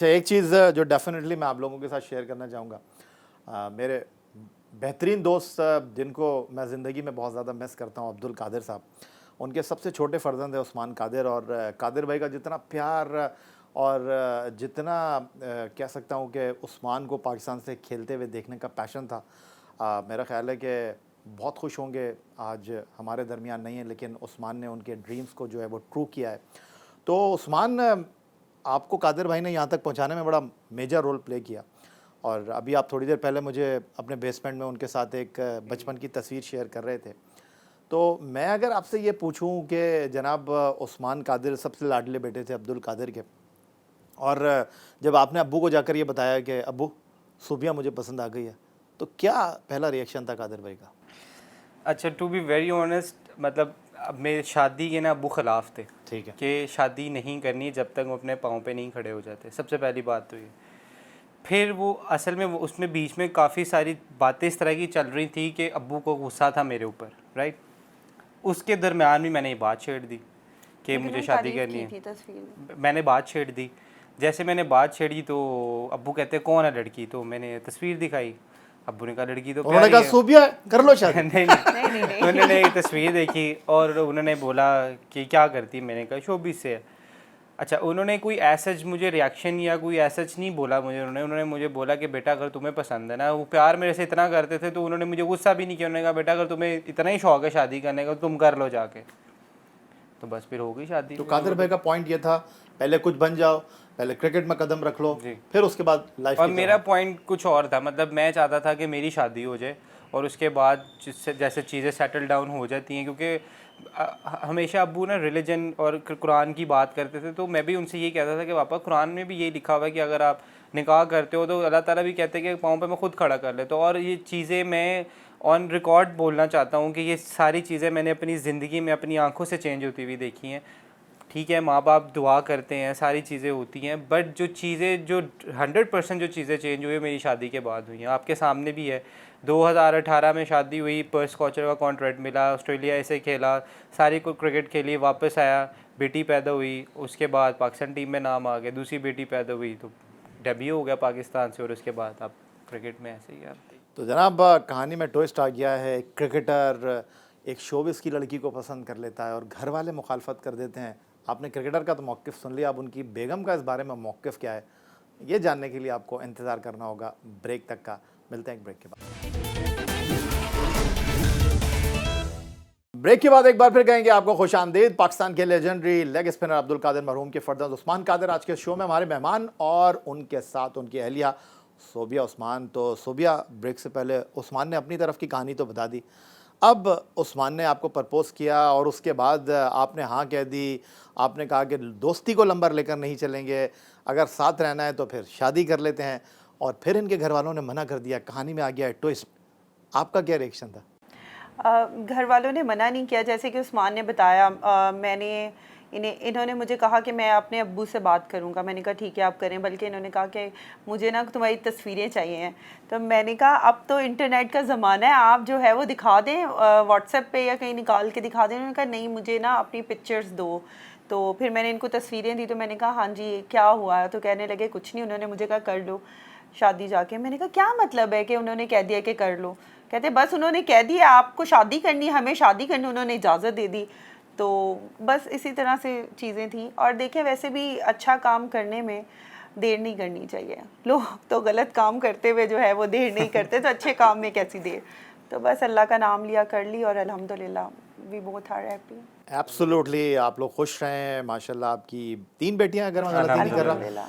अच्छा, एक चीज़ जो डेफिनेटली मैं आप लोगों के साथ शेयर करना चाहूँगा, मेरे बेहतरीन दोस्त जिनको मैं ज़िंदगी में बहुत ज़्यादा मिस करता हूँ, अब्दुल कादिर साहब। उनके सबसे छोटे फ़र्जंद है उस्मान कादिर, और कादिर भाई का जितना प्यार और जितना कह सकता हूँ कि उस्मान को पाकिस्तान से खेलते हुए देखने का पैशन था, मेरा ख़्याल है कि बहुत खुश होंगे। आज हमारे दरमियान नहीं है, लेकिन उस्मान ने उनके ड्रीम्स को जो है वो ट्रू किया है। तो उस्मान, आपको कादिर भाई ने यहाँ तक पहुँचाने में बड़ा मेजर रोल प्ले किया, और अभी आप थोड़ी देर पहले मुझे अपने बेसमेंट में उनके साथ एक बचपन की तस्वीर शेयर कर रहे थे। तो मैं अगर आपसे ये पूछूं कि जनाब उस्मान कादिर सबसे लाडले बेटे थे अब्दुल कादिर के, और जब आपने अब्बू को जाकर ये बताया कि अब्बू सूबिया मुझे पसंद आ गई है, तो क्या पहला रिएक्शन था कादिर भाई का? अच्छा, टू बी वेरी ऑनेस्ट, मतलब अब मेरे शादी के ना अब्बू ख़िलाफ़ थे। ठीक है। कि शादी नहीं करनी जब तक वो अपने पाँव पे नहीं खड़े हो जाते। सबसे पहली बात तो ये। फिर वो असल में वो उसमें बीच में काफ़ी सारी बातें इस तरह की चल रही थी कि अब्बू को गुस्सा था मेरे ऊपर, राइट। उसके दरमियान भी मैंने ये बात छेड़ दी कि मुझे शादी करनी है। मैंने बात छेड़ दी। जैसे मैंने बात छेड़ी तो अब्बू कहते कौन है लड़की, तो मैंने तस्वीर दिखाई। अब्बू ने कहा लड़की तो उन्होंने प्यारी कहा है। सूबिया कर लो शादी। नहीं नहीं, उन्होंने एक तस्वीर देखी और उन्होंने बोला कि क्या करती, मैंने कहा शोबिस से है। अच्छा, उन्होंने कोई ऐसा मुझे रिएक्शन या कोई ऐसा नहीं बोला मुझे, उन्होंने मुझे बोला कि बेटा अगर तुम्हें पसंद है ना, वो प्यार मेरे से इतना करते थे तो उन्होंने मुझे गुस्सा भी नहीं किया। उन्होंने कहा बेटा अगर तुम्हें इतना ही शौक है शादी करने का तो तुम कर लो जाके। तो बस फिर हो गई शादी। तो कादिर भाई का पॉइंट ये था, पहले कुछ बन जाओ, पहले क्रिकेट में कदम रख लो, जी। फिर उसके बाद लाइफ और की मेरा पॉइंट कुछ और था, मतलब मैं चाहता था कि मेरी शादी हो जाए और उसके बाद जिससे जैसे चीज़ें सेटल डाउन हो जाती हैं, क्योंकि हमेशा अब्बू ना रिलीजन और कुरान की बात करते थे, तो मैं भी उनसे ये कहता था कि पापा कुरान में भी ये लिखा हुआ है कि अगर आप निकाह करते हो तो अल्लाह ताला भी कहते हैं कि पाँव पे मैं खुद खड़ा कर लेता हूँ। और ये चीज़ें मैं ऑन रिकॉर्ड बोलना चाहता हूँ कि ये सारी चीज़ें मैंने अपनी ज़िंदगी में अपनी आंखों से चेंज होती हुई देखी हैं। ठीक है, माँ बाप दुआ करते हैं, सारी चीज़ें होती हैं, बट जो चीज़ें जो 100% जो चीज़ें चेंज हुई है मेरी शादी के बाद हुई हैं। आपके सामने भी है, 2018 में शादी हुई, पर्स स्कॉचर का कॉन्ट्रैक्ट मिला, ऑस्ट्रेलिया से खेला, सारी को क्रिकेट खेली, वापस आया, बेटी पैदा हुई, उसके बाद पाकिस्तान टीम में नाम आ गया, दूसरी बेटी पैदा हुई तो डेब्यू हो गया पाकिस्तान से, और उसके बाद आप क्रिकेट में ऐसे ही आप। तो जनाब कहानी में ट्विस्ट आ गया है। एक क्रिकेटर एक शोबिस की लड़की को पसंद कर लेता है और घर वाले मुखालफत कर देते हैं। आपने क्रिकेटर का तो मौक़िफ़ सुन लिया, अब उनकी बेगम का इस बारे में मौक़िफ़ क्या है, ये जानने के लिए आपको इंतज़ार करना होगा ब्रेक तक का। मिलते हैं एक ब्रेक के बाद। ब्रेक के बाद एक बार फिर कहेंगे आपको खुशामदीद। पाकिस्तान के legendary leg spinner Abdul Qadir मरहूम के फर्जंद उस्मान कादिर आज के शो में हमारे मेहमान, और उनके साथ उनकी अहलिया सोबिया उस्मान। तो सोबिया, ब्रेक से पहले उस्मान ने अपनी तरफ की कहानी तो बता दी, अब उस्मान ने आपको प्रपोज़ किया और उसके बाद आपने हाँ कह दी। आपने कहा कि दोस्ती को लंबर लेकर नहीं चलेंगे, अगर साथ रहना है तो फिर शादी कर लेते हैं, और फिर इनके घर वालों ने मना कर दिया। कहानी में आ गया है ट्विस्ट। आपका क्या रिएक्शन था? घर वालों ने मना नहीं किया, जैसे कि उस्मान ने बताया। इन्होंने मुझे कहा कि मैं अपने अब्बू से बात करूंगा। मैंने कहा ठीक है आप करें, बल्कि इन्होंने कहा कि मुझे ना तुम्हारी तस्वीरें चाहिए हैं। तो मैंने कहा अब तो इंटरनेट का ज़माना है, आप जो है वो दिखा दें व्हाट्सएप पे या कहीं निकाल के दिखा दें। उन्होंने कहा नहीं, मुझे ना अपनी पिक्चर्स दो। तो फिर मैंने इनको तस्वीरें दी, तो मैंने कहा हाँ जी क्या हुआ, तो कहने लगे कुछ नहीं। उन्होंने मुझे कहा कर लो शादी जाके। मैंने कहा क्या मतलब है कि उन्होंने कह दिया कि कर लो? कहते बस उन्होंने कह दिया आपको शादी करनी, हमें शादी करनी, उन्होंने इजाज़त दे दी। तो बस इसी तरह से चीज़ें थी। और देखें, वैसे भी अच्छा काम करने में देर नहीं करनी चाहिए। लोग तो गलत काम करते हुए जो है वो देर नहीं करते, तो अच्छे काम में कैसी देर। तो बस अल्लाह का नाम लिया, कर ली, और अल्हम्दुलिल्लाह we both are happy. Absolutely, आप लोग खुश रहें। माशाल्लाह आपकी 3 बेटियां, अगर मैं गलती नहीं कर रहा।